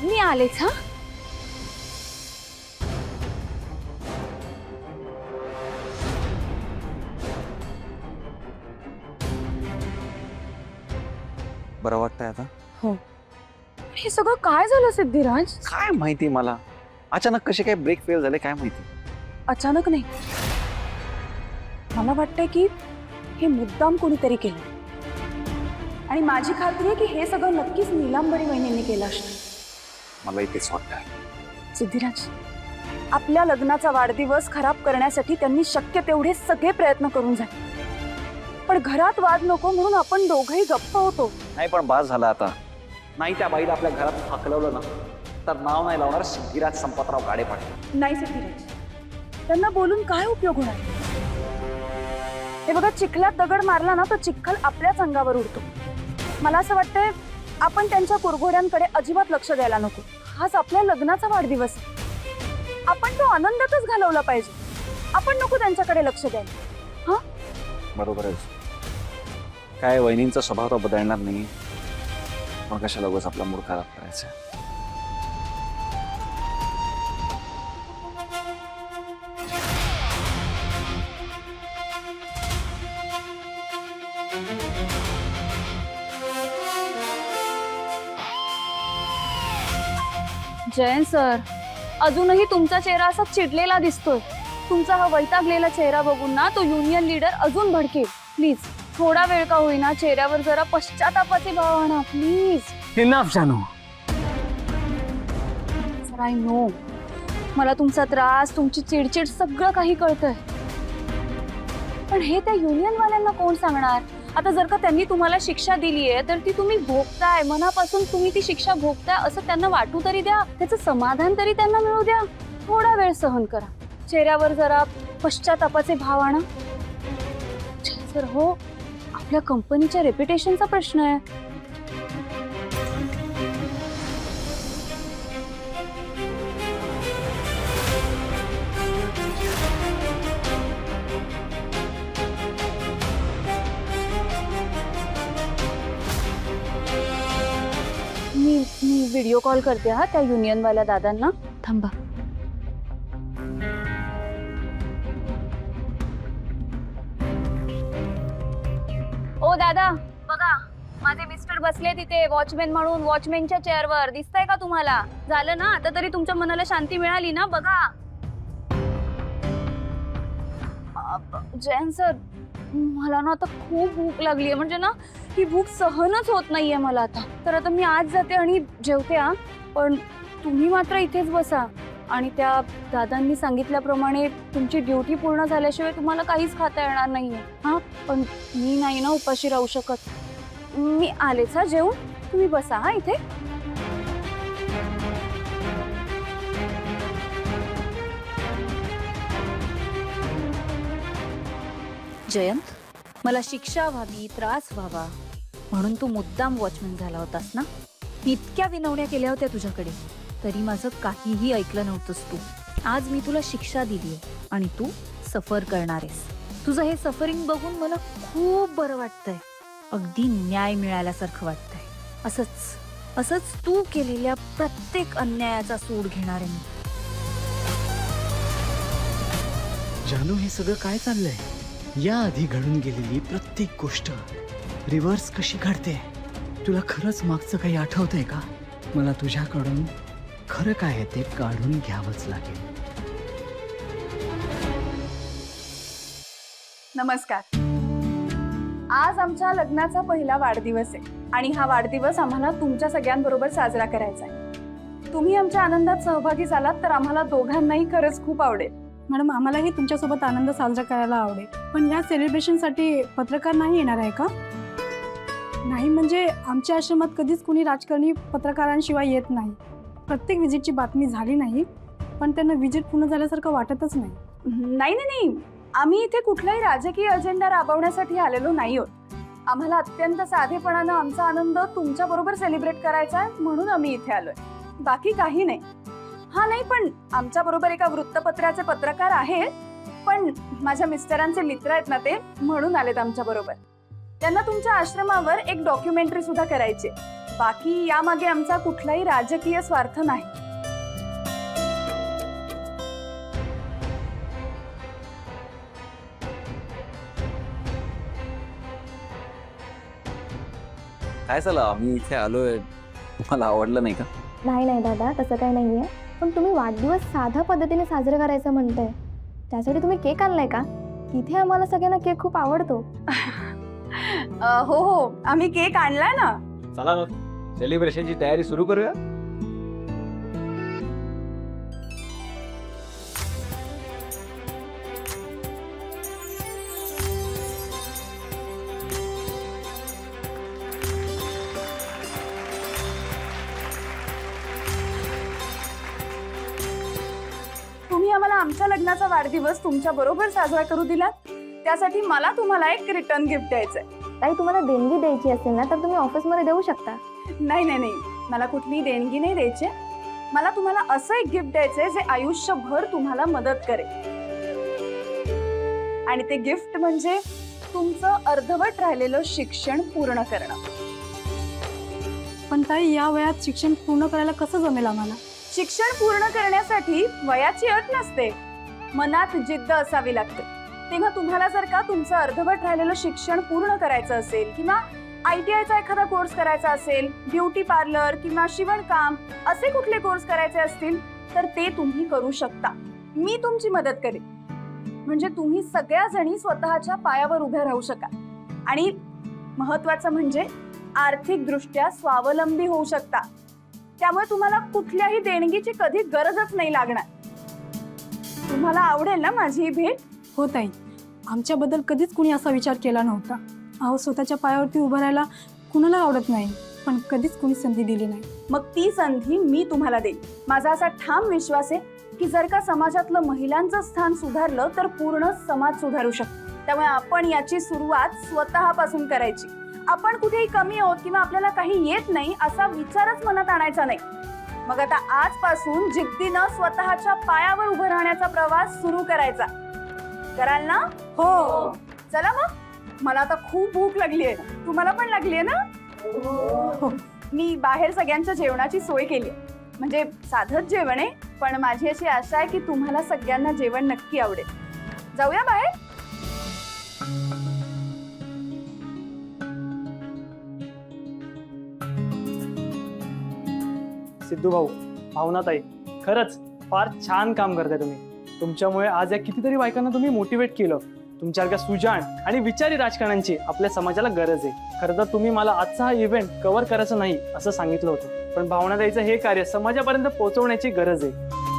मी आलेच हा. बरं वाटतंय आता? हो. हे सगळं काय झालं सिद्धिराज? काय माहिती मला, अचानक कसे काय ब्रेक फेल झाले काय माहिती. अचानक नाही, मला वाटतंय की हे मुद्दाम कोणीतरी केलं आणि माझी खात्री आहे की हे सगळं नक्कीच नीलांबरी वहिनींनी केलं असणार. मला इथेच वाटतंय. सिद्धिराज, आपल्या लग्नाचा वाढदिवस खराब करण्यासाठी त्यांनी शक्य तेवढे सगळे प्रयत्न करून झाले, पण घरात वाद नको म्हणून आपण दोघंही गप्प होतो. नाही पण बास झाला आता. नाही त्या बाईला आपल्या घरात हाकलवलं ना तर नाव नाही लावणार सिद्धिराज संपतराव गाडे पाटील. नाही सिद्धिराज, त्यांना बोलून काय उपयोग होणार? हे बघा, चिखलात दगड मारला ना तर चिखल आपल्याच अंगावर उडतो. मला असं वाटतंय आपण त्यांच्या कुरघोड्यांकडे अजिबात लक्ष द्यायला नको. हाच आपल्या लग्नाचा वाढदिवस आहे, आपण तो आनंदातच घालवला पाहिजे. आपण नको त्यांच्याकडे लक्ष द्यायला. हा बरोबर आहे. काय वहिनींचा स्वभाव तर बदलणार नाही, पण कशाला उगाच आपला मूड खराब करायचा. जयंत सर, अजूनही तुमचा चेहरा असा चिडलेला दिसतोय. तुमचा हा वैतागलेला चेहरा बघून ना तो युनियन लीडर अजून भडकेल. प्लीज थोडा वेळ का होईना चेहऱ्यावर जरा पश्चातापाचे भाव आणा प्लीज. इनफ जानू. सर, आय नो मला तुमचा त्रास, तुमची चिडचिड सगळं काही कळतंय, पण हे त्या युनियन वाल्यांना कोण सांगणार? आता जर का त्यांनी तुम्हाला शिक्षा दिली आहे तर ती तुम्ही भोगताय, मनापासून तुम्ही ती शिक्षा भोगताय असं त्यांना वाटू तरी द्या. त्याचं समाधान तरी त्यांना मिळू द्या. थोडा वेळ सहन करा, चेहऱ्यावर जरा पश्चातापाचे भाव आणा. सर हो, आपल्या कंपनीच्या रेप्युटेशनचा प्रश्न आहे. मी व्हिडिओ कॉल करते हा त्या युनियनवाल्या दादांना. थांबा. ओ दादा, बघा माझे मिस्टर बसले तिथे वॉचमॅन म्हणून, वॉचमॅनच्या चेअरवर. दिसतंय का तुम्हाला? झालं ना आता तरी तुमच्या मनाला शांती मिळाली ना? बघा. जयंत सर, मला ना आता खूप भूक लागलीये, म्हणजे ना ही भूक सहनच होत नाहीये मला आता. तर आता मी आज जाते आणि जेवते हा, पण तुम्ही मात्र इथेच बसा आणि त्या दादांनी सांगितल्याप्रमाणे तुमची ड्युटी पूर्ण झाल्याशिवाय तुम्हाला काहीच खाता येणार नाहीये. हा, पण मी नाही ना उपाशी राहू शकत. मी आलेच हा जेवून. तुम्ही बसा हा इथे. जयंत, मला शिक्षा व्हावी, त्रास व्हावा म्हणून तू मुद्दाम वॉचमॅन झाला होतास ना? इतक्या विनवण्या केल्या होत्या तुझ्याकडे, तरी माझं काहीही ऐकलं नव्हतंस तू. आज मी तुला शिक्षा दिलीये आणि तू सफर करणार आहेस. तुझं हे सफरिंग बघून मला खूप बरं वाटतंय. अगदी न्याय मिळाल्यासारखं वाटतंय. असंच तू केलेल्या प्रत्येक अन्यायाचा सूड घेणार आहे मी. जानू, हे सगळं काय चाललंय? या आधी घडून गेलेली प्रत्येक गोष्ट रिव्हर्स कशी घडते? तुला खरंच मागचं काही आठवतंय का? मला तुझ्याकडून खरं काय आहे ते काढून घ्यावंच लागेल. नमस्कार. आज आमच्या लग्नाचा पहिला वाढदिवस आहे आणि हा वाढदिवस आम्हाला तुमच्या सगळ्यांबरोबर साजरा करायचा आहे. तुम्ही आमच्या आनंदात सहभागी झालात तर आम्हाला दोघांनाही खरंच खूप आवडेल. मॅडम, आम्हालाही तुमच्यासोबत आनंद साजरा करायला आवडेल, पण या सेलिब्रेशनसाठी पत्रकार नाही येणार आहे का? नाही म्हणजे आमच्या आश्रमात कधीच कोणी राजकारणी पत्रकारांशिवाय येत नाही. प्रत्येक विजिटची बातमी झाली नाही, पण त्यांना विजिट पूर्ण झाल्यासारखं वाटतच नाही. नाही नाही नाही, आम्ही इथे कुठलाही राजकीय अजेंडा राबवण्यासाठी आलेलो नाही आहोत. आम्हाला अत्यंत साधेपणानं आमचा आनंद तुमच्या बरोबर सेलिब्रेट करायचा आहे म्हणून आम्ही इथे आलोय, बाकी काही नाही. हा नाही, पण आमच्या बरोबर एका वृत्तपत्राचे पत्रकार आहेत, पण माझ्या मिस्टरांचे मित्र आहेत ना ते, म्हणून आलेत आमच्या बरोबर. त्यांना तुमच्या आश्रमावर एक डॉक्युमेंटरी सुद्धा करायची. बाकी यामागे आमचा कुठलाही राजकीय स्वार्थ नाही. काय झालं, आम्ही इथे आलोय, तुम्हाला आवडलं नाही का? नाही नाही दादा, तसं काही नाही आहे. पण तुम्ही वाढदिवस साध्या पद्धतीने साजरा करायचं म्हणताय, त्यासाठी तुम्ही केक आणलाय का? इथे आम्हाला सगळ्यांना केक खूप आवडतो. हो हो, आम्ही केक आणलाय ना. चला मग सेलिब्रेशनची तयारी सुरू करूया. तुम्ही आम्हाला आमच्या लग्नाचा वाढदिवस तुमच्या बरोबर साजरा करू दिलात, त्यासाठी मला तुम्हाला एक रिटर्न गिफ्ट द्यायचंय. ताई, तुम्हाला देणगी द्यायची असेल ना तर तुम्ही ऑफिसमध्ये देऊ शकता. नाही नाही नाही, मला कुठलीही देणगी नाही द्यायची. मला तुम्हाला असं एक गिफ्ट द्यायचंय जे आयुष्यभर तुम्हाला मदत करेल. आणि ते गिफ्ट म्हणजे तुमचं अर्धवट राहिलेलं शिक्षण पूर्ण करणं. पण ताई, या वयात शिक्षण पूर्ण करायला कसं जमेल आम्हाला? शिक्षण पूर्ण करण्यासाठी वयाची अट नसते, मनात जिद्द असावी लागते. तेव्हा तुम्हाला जर का तुमचं अर्धवट राहिलेलं शिक्षण पूर्ण करायचं असेल किंवा ITIचा एखादा कोर्स करायचा असेल, ब्युटी पार्लर किंवा शिवणकाम असे कुठले कोर्स करायचे असतील तर ते तुम्ही करू शकता. मी तुमची मदत करेन, म्हणजे तुम्ही सगळ्या जणी स्वतःच्या पायावर उभ्या राहू शकाल आणि महत्वाचं म्हणजे आर्थिकदृष्ट्या स्वावलंबी होऊ शकता. त्यामुळे तुम्हाला कुठल्याही देणगीची कधी गरजच नाही लागणार. तुम्हाला आवडेल ना माझी ही भेट? हो ताई, आमच्याबद्दल कधीच कुणी असा विचार केला नव्हता. अहो, स्वतःच्या पायावरती उभं राहायला कुणाला आवडत नाही, पण कधीच कुणी संधी दिली नाही. मग ती संधी मी तुम्हाला देईन. माझा असा ठाम विश्वास आहे की जर का समाजातलं महिलांचं स्थान सुधारलं तर पूर्ण समाज सुधारू शकतो. त्यामुळे आपण याची सुरुवात स्वतःपासून करायची. आपण कुठेही कमी आहोत किंवा आपल्याला काही येत नाही असा विचारच मनात आणायचा नाही. मग आता आजपासून जिद्दीनं स्वतःच्या पायावर उभं राहण्याचा प्रवास सुरू करायचा. कराल ना? हो. चला मग, मला आता खूप भूक लागली आहे. तुम्हाला पण लागली आहे ना? हो. मी बाहेर सगळ्यांच्या जेवणाची सोय केली, म्हणजे साधंच जेवण आहे, पण माझी अशी आशा आहे की तुम्हाला सगळ्यांना जेवण नक्की आवडेल. जाऊया बाहेर? सिद्धू भाऊ, भावनाताई, खरंच फार छान काम करताय तुम्ही. तुमच्यामुळे आज या कितीतरी बायकांना तुम्ही मोटिवेट केलं. तुमच्यासारख्या सुजाण आणि विचारी राजकारण्यांची आपल्या समाजाला गरज आहे. खरं तर तुम्ही मला आजचा हा इव्हेंट कव्हर करायचं नाही असं सांगितलं होतं, पण भावनाताईचं हे कार्य समाजापर्यंत पोहोचवण्याची गरज आहे.